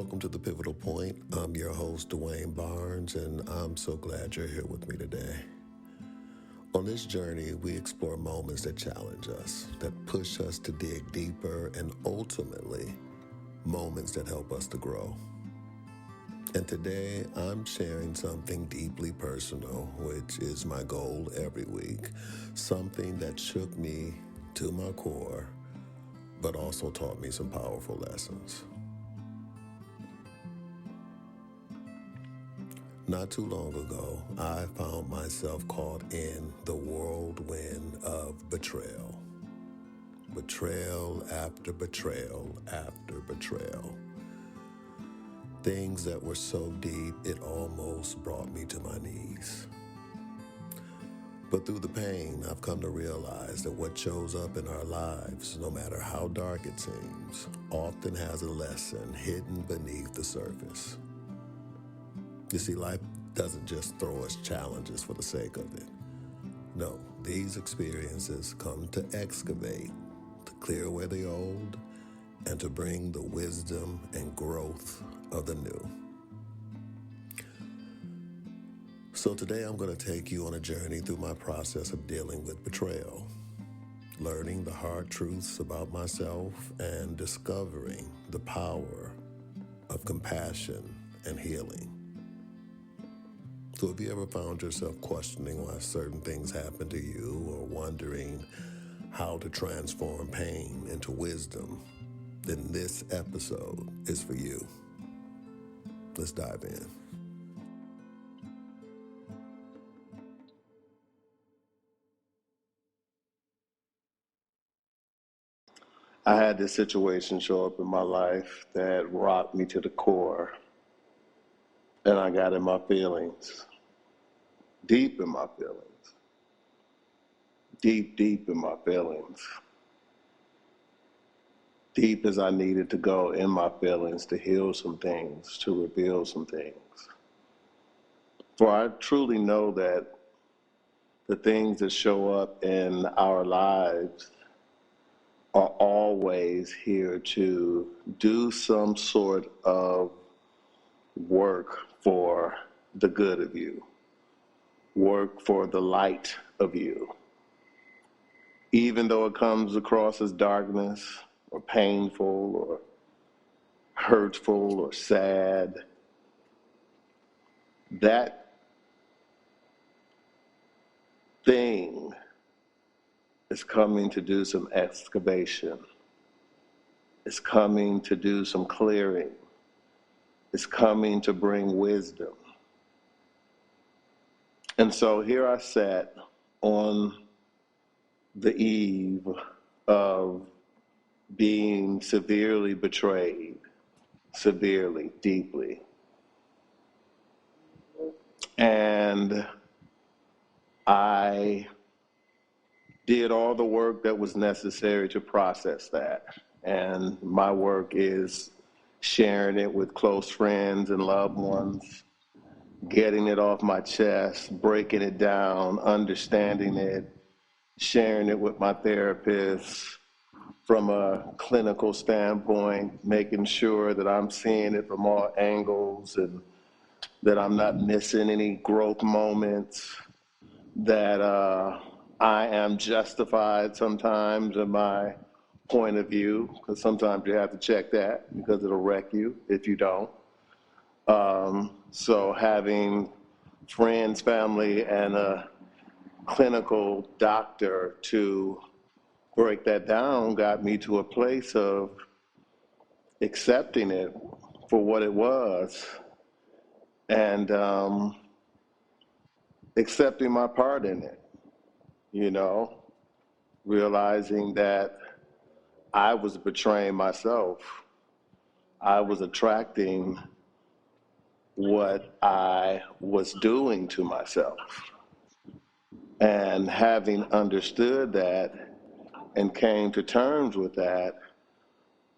welcome to The Pivotal Point. I'm your host, Dwayne Barnes, and I'm so glad you're here with me today. On this journey, we explore moments that challenge us, that push us to dig deeper, and ultimately, moments that help us to grow. And today, I'm sharing something deeply personal, which is my goal every week, something that shook me to my core, but also taught me some powerful lessons. Not too long ago, I found myself caught in the whirlwind of betrayal. Betrayal after betrayal after betrayal. Things that were so deep, it almost brought me to my knees. But through the pain, I've come to realize that what shows up in our lives, no matter how dark it seems, often has a lesson hidden beneath the surface. You see, life doesn't just throw us challenges for the sake of it. No, these experiences come to excavate, to clear away the old, and to bring the wisdom and growth of the new. So today I'm going to take you on a journey through my process of dealing with betrayal, learning the hard truths about myself and discovering the power of compassion and healing. So have you ever found yourself questioning why certain things happen to you or wondering how to transform pain into wisdom? Then this episode is for you. Let's dive in. I had this situation show up in my life that rocked me to the core, and I got in my feelings, deep in my feelings, deep in my feelings, deep as I needed to go in my feelings to heal some things, to reveal some things. For I truly know that the things that show up in our lives are always here to do some sort of work for the good of you, work for the light of you. Even though it comes across as darkness or painful or hurtful or sad, that thing is coming to do some excavation. It's coming to do some clearing. It's coming to bring wisdom. And so here I sat on the eve of being severely betrayed, severely, deeply. And I did all the work that was necessary to process that. And my work is sharing it with close friends and loved ones, getting it off my chest, breaking it down, understanding it, sharing it with my therapist from a clinical standpoint, making sure that I'm seeing it from all angles and that I'm not missing any growth moments, that I am justified sometimes in my point of view, because sometimes you have to check that because it'll wreck you if you don't. So having friends, family, and a clinical doctor to break that down got me to a place of accepting it for what it was and accepting my part in it, realizing that I was betraying myself. I was attracting what I was doing to myself. And having understood that and came to terms with that,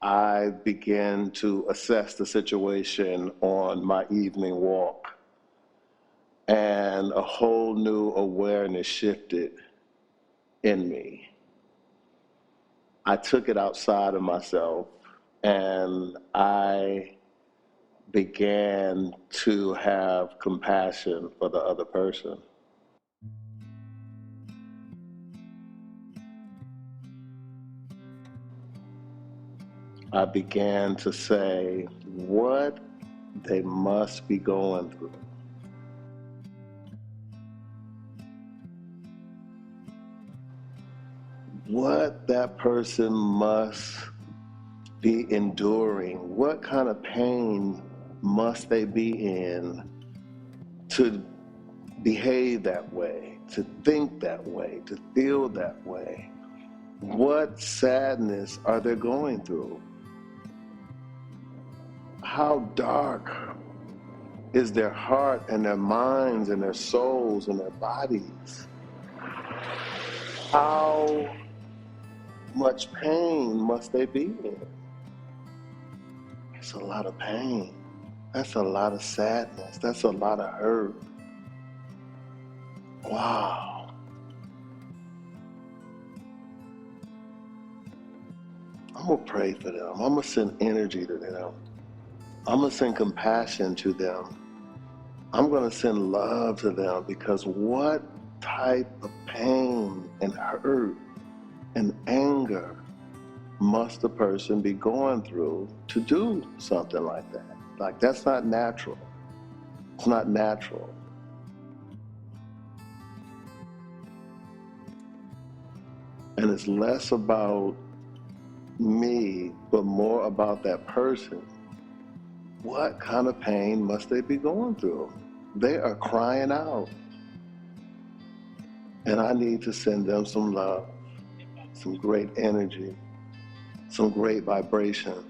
I began to assess the situation on my evening walk. And a whole new awareness shifted in me. I took it outside of myself and I began to have compassion for the other person. I began to say what they must be going through. What that person must be enduring. What kind of pain must they be in to behave that way, to think that way, to feel that way? What sadness are they going through? How dark is their heart and their minds and their souls and their bodies? How much pain must they be in? It's a lot of pain. That's a lot of sadness. That's a lot of hurt. Wow. I'm going to pray for them. I'm going to send energy to them. I'm going to send compassion to them. I'm going to send love to them, because what type of pain and hurt and anger must a person be going through to do something like that? Like, that's not natural. It's not natural. And it's less about me, but more about that person. What kind of pain must they be going through? They are crying out. And I need to send them some love, some great energy, some great vibrations.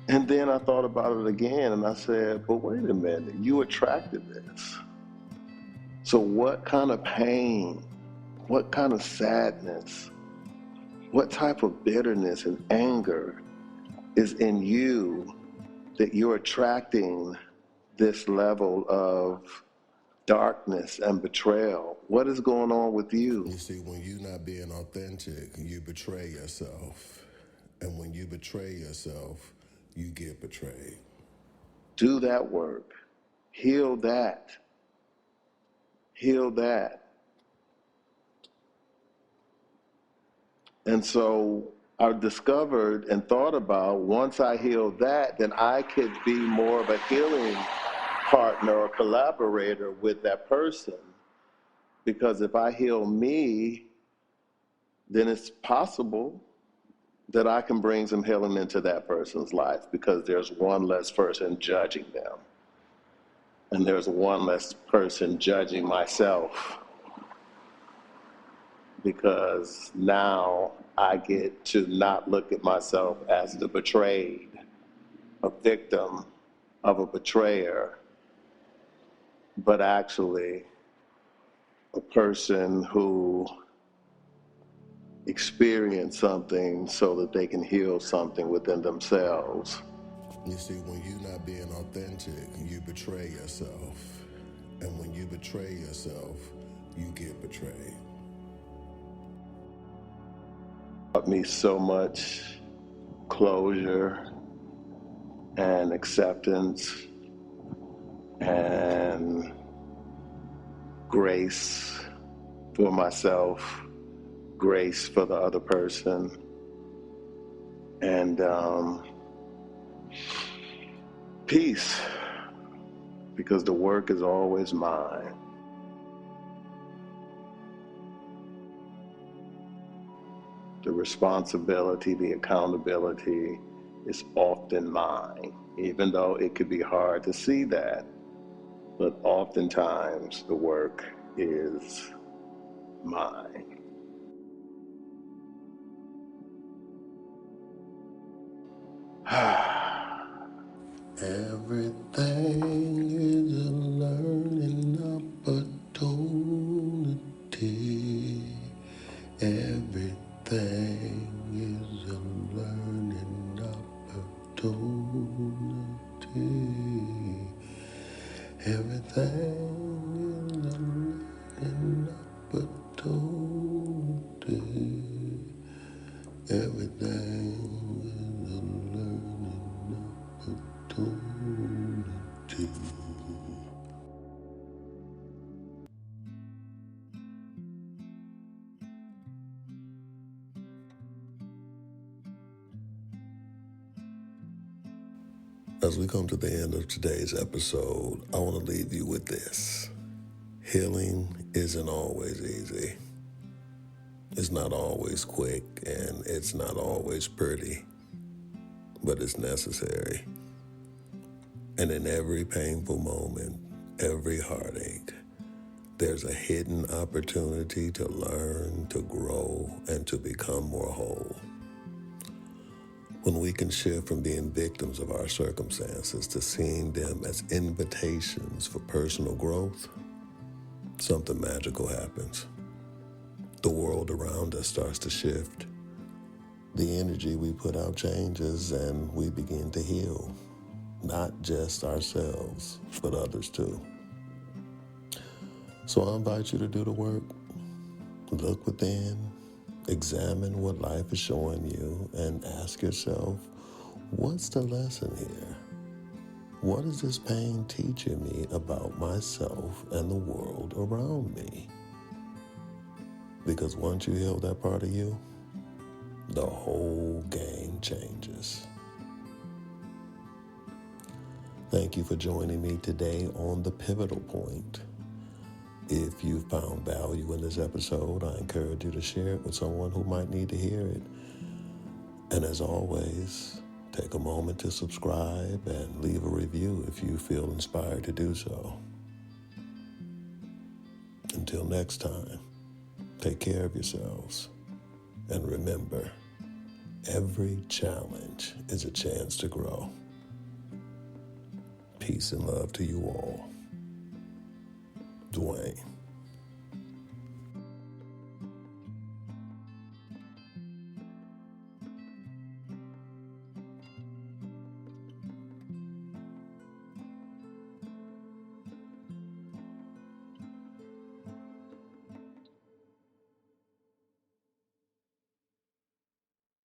And then I thought about it again, and I said, but wait a minute, you attracted this. So what kind of pain, what kind of sadness, what type of bitterness and anger is in you that you're attracting this level of darkness and betrayal? What is going on with you? You see, when you're not being authentic, you betray yourself. And when you betray yourself, you get betrayed. Do that work. Heal that. Heal that. And so I discovered and thought about, once I healed that, then I could be more of a healing partner or collaborator with that person. Because if I heal me, then it's possible that I can bring some healing into that person's life, because there's one less person judging them. And there's one less person judging myself, because now I get to not look at myself as the betrayed, a victim of a betrayer, but actually a person who experienced something so that they can heal something within themselves. You see, when you're not being authentic, you betray yourself. And when you betray yourself, you get betrayed. Taught me so much closure and acceptance and grace for myself, grace for the other person, and peace, because the work is always mine. The responsibility, the accountability is often mine, even though it could be hard to see that. But oftentimes the work is mine. Everything is a learning opportunity. Everything is a learning opportunity. Everything is a learning opportunity. As we come to the end of today's episode, I want to leave you with this. Healing isn't always easy. It's not always quick, and it's not always pretty, but it's necessary. And in every painful moment, every heartache, there's a hidden opportunity to learn, to grow, and to become more whole. When we can shift from being victims of our circumstances to seeing them as invitations for personal growth, something magical happens. The world around us starts to shift. The energy we put out changes, and we begin to heal. Not just ourselves, but others too. So I invite you to do the work. Look within, examine what life is showing you, and ask yourself, what's the lesson here? What is this pain teaching me about myself and the world around me? Because once you heal that part of you, the whole game changes. Thank you for joining me today on The Pivotal Point. If you found value in this episode, I encourage you to share it with someone who might need to hear it. And as always, take a moment to subscribe and leave a review if you feel inspired to do so. Until next time, take care of yourselves. And remember, every challenge is a chance to grow. Peace and love to you all. Dwayne.